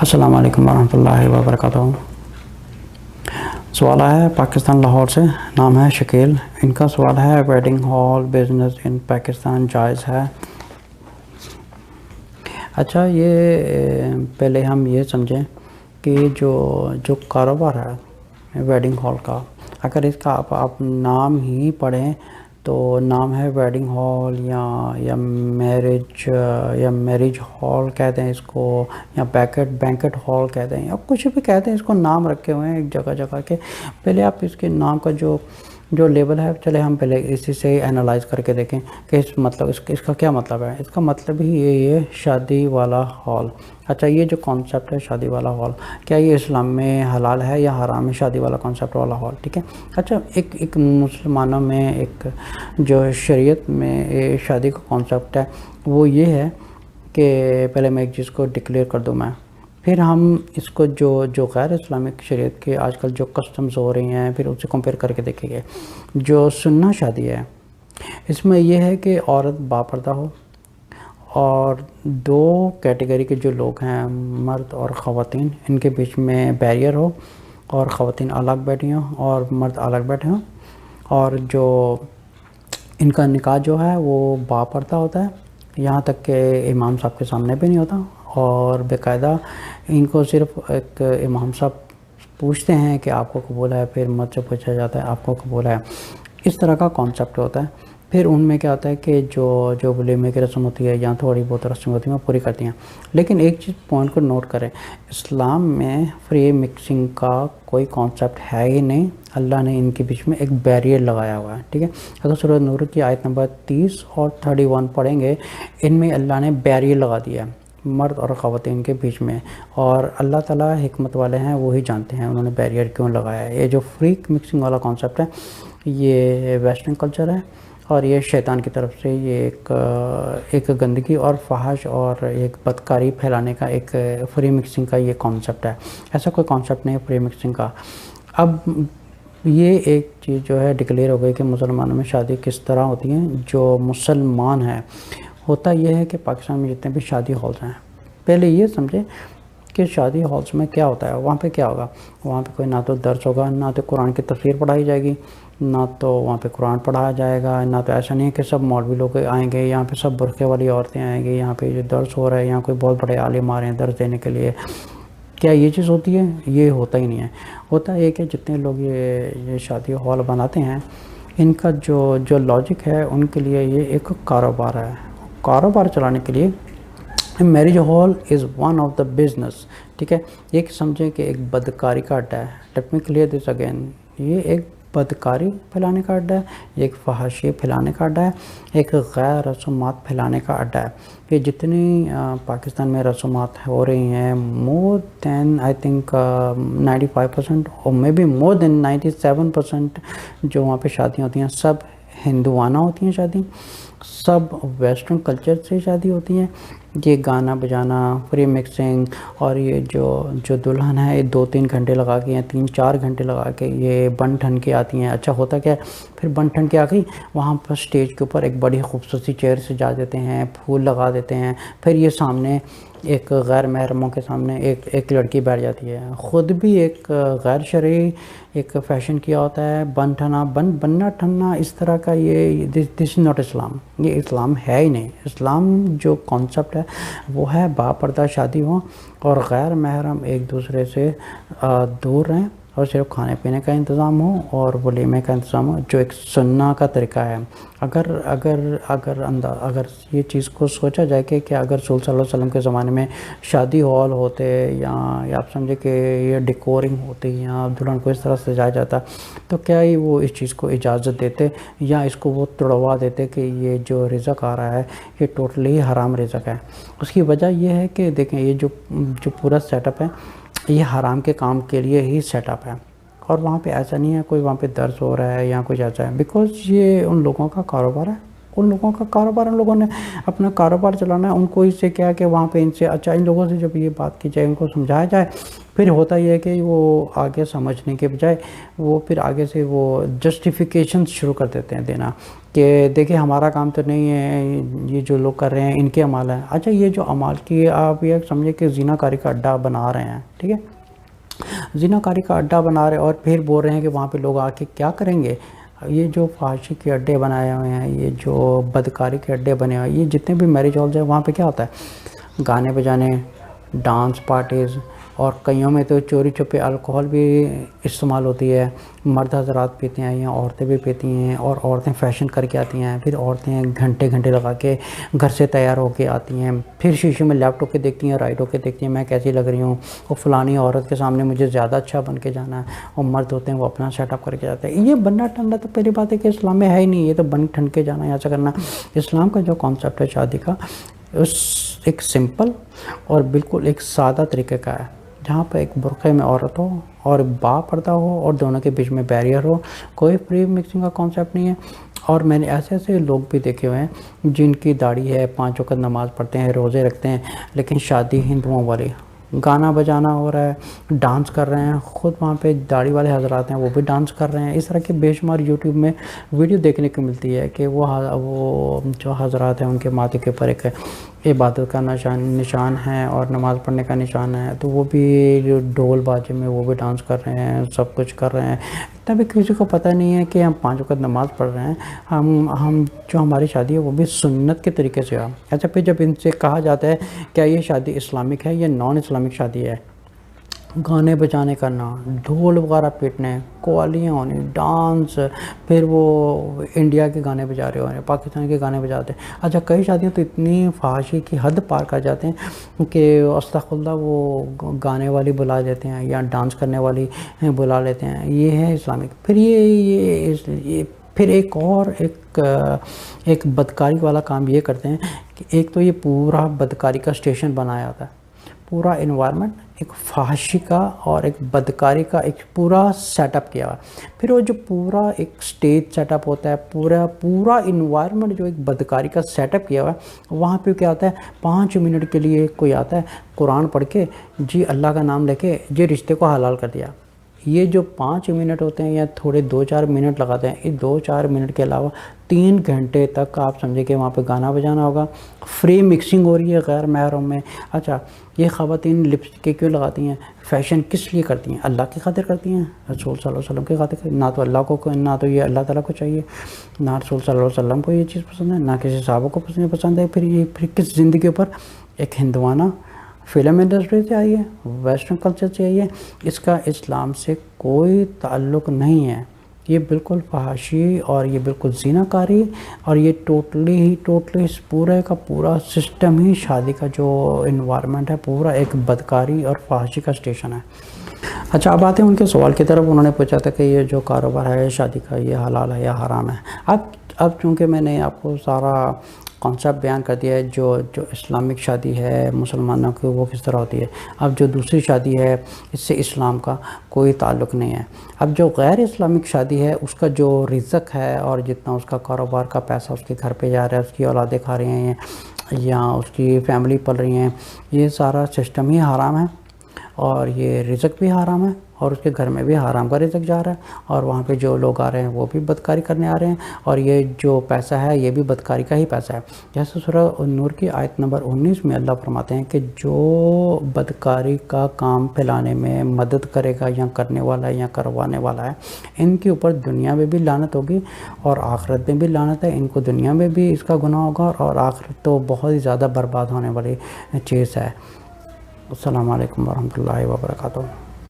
السلام علیکم ورحمۃ اللہ وبرکاتہ۔ سوال ہے پاکستان لاہور سے، نام ہے شکیل۔ ان کا سوال ہے ویڈنگ ہال بزنس ان پاکستان جائز ہے؟ اچھا، یہ پہلے ہم یہ سمجھیں کہ جو کاروبار ہے ویڈنگ ہال کا، اگر اس کا آپ نام ہی پڑھیں تو نام ہے ویڈنگ ہال یا میرج ہال کہتے ہیں اس کو، یا بینکٹ ہال کہتے ہیں، یا کچھ بھی کہتے ہیں، اس کو نام رکھے ہوئے ہیں ایک جگہ کے۔ پہلے آپ اس کے نام کا جو لیبل ہے، چلے ہم پہلے اسی سے اینالائز کر کے دیکھیں کہ اس کا کیا مطلب ہے۔ اس کا مطلب ہی یہی ہے، شادی والا ہال۔ اچھا، یہ جو کانسیپٹ ہے شادی والا ہال، کیا یہ اسلام میں حلال ہے یا حرام ہے؟ شادی والا کانسیپٹ والا ہال، ٹھیک ہے۔ اچھا، ایک مسلمانوں میں ایک جو شریعت میں شادی کا کانسیپٹ ہے وہ یہ ہے کہ پہلے میں ایک چیز کو ڈکلیئر کر دوں، میں پھر ہم اس کو جو غیر اسلامک شریعت کے آج کل جو کسٹمز ہو رہی ہیں پھر اسے کمپیئر کر کے دیکھیں گے۔ جو سنہ شادی ہے اس میں یہ ہے کہ عورت باپردہ ہو اور دو کیٹیگری کے جو لوگ ہیں، مرد اور خواتین، ان کے بیچ میں بیریئر ہو، اور خواتین الگ بیٹھی ہوں اور مرد الگ بیٹھے ہوں، اور جو ان کا نکاح جو ہے وہ باپردہ ہوتا ہے، یہاں تک کہ امام صاحب کے سامنے بھی نہیں ہوتا، اور باقاعدہ ان کو صرف ایک امام صاحب پوچھتے ہیں کہ آپ کو قبول ہے، پھر مرد سے پوچھا جاتا ہے آپ کو قبول ہے۔ اس طرح کا کانسیپٹ ہوتا ہے۔ پھر ان میں کیا ہوتا ہے کہ جو ولیمے کی رسم ہوتی ہے یا تھوڑی بہت رسم ہوتی ہیں وہ پوری کرتی ہیں۔ لیکن ایک چیز پوائنٹ کو نوٹ کریں، اسلام میں فری مکسنگ کا کوئی کانسیپٹ ہے ہی نہیں۔ اللہ نے ان کے بیچ میں ایک بیریئر لگایا ہوا ہے، ٹھیک ہے۔ اگر سورۃ نور کی آیت نمبر 30 اور 31 پڑھیں گے، ان میں اللہ نے بیریئر لگا دیا ہے مرد اور خواتین کے بیچ میں، اور اللہ تعالیٰ حکمت والے ہیں، وہی جانتے ہیں انہوں نے بیریئر کیوں لگایا ہے۔ یہ جو فری مکسنگ والا کانسیپٹ ہے یہ ویسٹرن کلچر ہے، اور یہ شیطان کی طرف سے یہ ایک گندگی اور فحش اور ایک بدکاری پھیلانے کا ایک فری مکسنگ کا یہ کانسیپٹ ہے۔ ایسا کوئی کانسیپٹ نہیں ہے فری مکسنگ کا۔ اب یہ ایک چیز جو ہے ڈکلیئر ہو گئی کہ مسلمانوں میں شادی کس طرح ہوتی ہیں۔ جو مسلمان ہیں، ہوتا یہ ہے کہ پاکستان میں جتنے بھی شادی ہالز ہیں، پہلے یہ سمجھیں کہ شادی ہالز میں کیا ہوتا ہے، وہاں پہ کیا ہوگا۔ وہاں پہ کوئی نہ تو درس ہوگا، نہ تو قرآن کی تفسیر پڑھائی جائے گی، نہ تو وہاں پہ قرآن پڑھایا جائے گا، نہ تو ایسا نہیں ہے کہ سب مولوی لوگ آئیں گے، یہاں پہ سب برقعے والی عورتیں آئیں گی، یہاں پہ جو درس ہو رہا ہے یہاں کوئی بہت بڑے عالم آ رہے ہیں درس دینے کے لیے۔ کیا یہ چیز ہوتی ہے؟ یہ ہوتا ہی نہیں ہے۔ ہوتا ہے کہ جتنے لوگ یہ شادی ہال بناتے ہیں، ان کا جو لاجک ہے ان کے لیے یہ ایک کاروبار ہے۔ کاروبار چلانے کے لیے marriage hall is one of the business, ٹھیک ہے۔ یہ سمجھیں کہ ایک بدکاری کا اڈا ہے۔ Let me clear this again, یہ ایک بدکاری پھیلانے کا اڈا ہے، یہ ایک فحاشی پھیلانے کا اڈا ہے، ایک غیر رسومات پھیلانے کا اڈا ہے۔ کہ جتنی پاکستان میں رسومات ہو رہی ہیں، مور دین آئی تھنک 95% اور مے بی مور دین 97% جو وہاں پہ شادیاں ہوتی ہیں سب ہندوانہ ہوتی ہیں، شادی سب ویسٹرن کلچر سے شادی ہوتی ہیں۔ یہ گانا بجانا، فری مکسنگ، اور یہ جو دلہن ہے یہ 2-3 گھنٹے لگا کے یا 3-4 گھنٹے لگا کے یہ بن ٹھن کے آتی ہیں۔ اچھا، ہوتا کیا ہے پھر بن ٹھن کے آ گئی، وہاں پر سٹیج کے اوپر ایک بڑی خوبصورتی چیئر سجا دیتے ہیں، پھول لگا دیتے ہیں، پھر یہ سامنے ایک غیر محرموں کے سامنے ایک لڑکی بیٹھ جاتی ہے، خود بھی ایک غیر شرعی ایک فیشن کیا ہوتا ہے، بننا ٹھننا اس طرح کا۔ یہ دس از ناٹ اسلام، یہ اسلام ہے ہی نہیں۔ اسلام جو کانسیپٹ ہے وہ ہے باپردہ شادی ہو اور غیر محرم ایک دوسرے سے دور رہیں، اور صرف کھانے پینے کا انتظام ہو اور ولیمے کا انتظام ہو، جو ایک سنہ کا طریقہ ہے۔ اگر یہ چیز کو سوچا جائے کہ اگر رسول صلی اللہ علیہ وسلم کے زمانے میں شادی ہال ہوتے، یا آپ سمجھے کہ یہ ڈیکورنگ ہوتی یا دلہن کو اس طرح سجایا جاتا، تو کیا ہی وہ اس چیز کو اجازت دیتے، یا اس کو وہ توڑوا دیتے کہ یہ جو رزق آ رہا ہے یہ ٹوٹلی حرام رزق ہے۔ اس کی وجہ یہ ہے کہ دیکھیں یہ جو پورا سیٹ اپ ہے یہ حرام کے کام کے لیے ہی سیٹ اپ ہے، اور وہاں پہ ایسا نہیں ہے کوئی وہاں پہ درس ہو رہا ہے یا کچھ ایسا ہے، بیکاز یہ ان لوگوں کا کاروبار ہے۔ ان لوگوں کا کاروبار، ان لوگوں نے اپنا کاروبار چلانا ہے، ان کو اس سے کیا کہ وہاں پہ ان سے اچھا ان لوگوں سے جب یہ بات کی جائے، ان کو سمجھایا جائے، پھر ہوتا یہ ہے کہ وہ آگے سمجھنے کے بجائے وہ پھر آگے سے وہ جسٹیفیکیشن شروع کر دیتے ہیں دینا کہ دیکھیں ہمارا کام تو نہیں ہے، یہ جو لوگ کر رہے ہیں ان کے اعمال ہیں۔ اچھا یہ جو اعمال کی آپ یہ سمجھیں کہ زنا کاری کا اڈا بنا رہے ہیں، ٹھیک ہے، زنا کاری کا اڈا بنا رہے ہیں اور پھر بول رہے ہیں کہ وہاں پہ لوگ آ کے کیا کریں گے۔ یہ جو فحاشی کے اڈے بنائے ہوئے ہیں، یہ جو بدکاری کے اڈے بنے ہوئے ہیں، یہ جتنے بھی میرج ہالز ہیں وہاں پہ کیا ہوتا ہے، گانے بجانے، ڈانس پارٹیز، اور کئیوں میں تو چوری چھپے الکوہل بھی استعمال ہوتی ہے، مرد حضرات پیتے ہیں یا عورتیں بھی پیتی ہیں، اور عورتیں فیشن کر کے آتی ہیں، پھر عورتیں گھنٹے گھنٹے لگا کے گھر سے تیار ہو کے آتی ہیں، پھر شیشے میں لیفٹ ہو کے دیکھتی ہیں، رائٹ ہو کے دیکھتی ہیں میں کیسی لگ رہی ہوں، وہ فلانی عورت کے سامنے مجھے زیادہ اچھا بن کے جانا ہے، اور مرد ہوتے ہیں وہ اپنا سیٹ اپ کر کے جاتے ہیں۔ یہ بننا ٹھنڈا تو پہلی بات ہے کہ اسلام میں ہے ہی نہیں، یہ تو بن ٹھن کے جانا ہے، ایسا کرنا۔ اسلام کا جو کانسیپٹ ہے شادی کا، اس ایک سمپل اور بالکل ایک سادہ طریقے کا ہے، جہاں پہ ایک برقعے میں عورت ہو اور با پردہ ہو اور دونوں کے بیچ میں بیریئر ہو، کوئی فری مکسنگ کا کانسیپٹ نہیں ہے۔ اور میں نے ایسے لوگ بھی دیکھے ہوئے ہیں جن کی داڑھی ہے، 5 وقت نماز پڑھتے ہیں، روزے رکھتے ہیں، لیکن شادی ہندوؤں والی، گانا بجانا ہو رہا ہے، ڈانس کر رہے ہیں، خود وہاں پہ داڑھی والے حضرات ہیں وہ بھی ڈانس کر رہے ہیں۔ اس طرح کے بے شمار یوٹیوب میں ویڈیو دیکھنے کو ملتی ہے کہ وہ جو حضرات ہیں ان کے ماتھے کے اوپر ایک عبادت کا نشان ہے اور نماز پڑھنے کا نشان ہے، تو وہ بھی جو ڈھول باجے میں وہ بھی ڈانس کر رہے ہیں، سب کچھ کر رہے ہیں، اتنا بھی کسی کو پتہ نہیں ہے کہ ہم 5 وقت نماز پڑھ رہے ہیں، ہم جو ہماری شادی ہے وہ بھی سنت کے طریقے سے ہو۔ اچھا پھر جب ان سے کہا جاتا ہے کیا یہ شادی اسلامک ہے یا نان اسلامک شادی ہے، گانے بجانے کرنا، ڈھول وغیرہ پیٹنے، قوالیاں ہونی، ڈانس، پھر وہ انڈیا کے گانے بجا رہے ہونے، پاکستان کے گانے بجاتے ہیں۔ اچھا کئی شادیاں تو اتنی فحاشی کی حد پار کر جاتے ہیں کہ استغفر اللہ وہ گانے والی بلا دیتے ہیں یا ڈانس کرنے والی بلا لیتے ہیں، یہ ہے اسلامک۔ پھر یہ پھر ایک بدکاری والا کام یہ کرتے ہیں کہ ایک تو یہ پورا بدکاری کا اسٹیشن بنایا ہوتا ہے، پورا انوائرمنٹ ایک فحاشی کا اور ایک بدکاری کا ایک پورا سیٹ اپ کیا ہوا ہے۔ پھر وہ جو پورا ایک سٹیج سیٹ اپ ہوتا ہے، پورا انوائرمنٹ جو ایک بدکاری کا سیٹ اپ کیا ہوا ہے، وہاں پہ کیا ہوتا ہے 5 منٹ کے لیے کوئی آتا ہے قرآن پڑھ کے جی اللہ کا نام لے کے جی رشتے کو حلال کر دیا۔ یہ جو 5 منٹ ہوتے ہیں یا تھوڑے 2-4 منٹ لگاتے ہیں، یہ 2-4 منٹ کے علاوہ 3 گھنٹے تک آپ سمجھے کہ وہاں پہ گانا بجانا ہوگا، فری مکسنگ ہو رہی ہے غیر محرم میں۔ اچھا یہ خواتین لپسٹک کیوں لگاتی ہیں، فیشن کس لیے کرتی ہیں، اللہ کی خاطر کرتی ہیں، رسول صلی اللہ علیہ وسلم کی خاطر کرتی ہیں، نہ تو اللہ کو، نہ تو یہ اللہ تعالیٰ کو چاہیے، نہ رسول صلی اللہ علیہ وسلم کو یہ چیز پسند ہے، نہ کسی صحابہ کو پسند ہے۔ پھر کس زندگی پر ایک ہندوانہ فلم انڈسٹری سے آئی ہے، ویسٹرن کلچر سے آئی ہے، اس کا اسلام سے کوئی تعلق نہیں ہے۔ یہ بالکل فحاشی اور یہ بالکل زنا کاری اور یہ ٹوٹلی اس پورے کا پورا سسٹم ہی شادی کا جو انوائرمنٹ ہے پورا ایک بدکاری اور فحاشی کا اسٹیشن ہے۔ اچھا اب آتے ہیں ان کے سوال کی طرف۔ انہوں نے پوچھا تھا کہ یہ جو کاروبار ہے شادی کا یہ حلال ہے یا حرام ہے۔ اب چونکہ میں نے آپ کو سارا کانسیپٹ بیان کر دیا ہے جو اسلامک شادی ہے مسلمانوں کی وہ کس طرح ہوتی ہے، اب جو دوسری شادی ہے اس سے اسلام کا کوئی تعلق نہیں ہے۔ اب جو غیر اسلامک شادی ہے اس کا جو رزق ہے اور جتنا اس کا کاروبار کا پیسہ اس کے گھر پہ جا رہا ہے، اس کی اولادیں کھا رہی ہیں یا اس کی فیملی پل رہی ہیں، یہ سارا سسٹم ہی حرام ہے اور یہ رزق بھی حرام ہے اور اس کے گھر میں بھی حرام کا رزق جا رہا ہے اور وہاں پہ جو لوگ آ رہے ہیں وہ بھی بدکاری کرنے آ رہے ہیں اور یہ جو پیسہ ہے یہ بھی بدکاری کا ہی پیسہ ہے۔ جیسے سورہ نور کی آیت نمبر 19 میں اللہ فرماتے ہیں کہ جو بدکاری کا کام پھیلانے میں مدد کرے گا یا کرنے والا ہے یا کروانے والا ہے، ان کے اوپر دنیا میں بھی لعنت ہوگی اور آخرت میں بھی لعنت ہے۔ ان کو دنیا میں بھی اس کا گناہ ہوگا اور آخرت تو بہت ہی زیادہ برباد ہونے والی چیز ہے۔ السلام علیکم ورحمۃ اللہ وبرکاتہ۔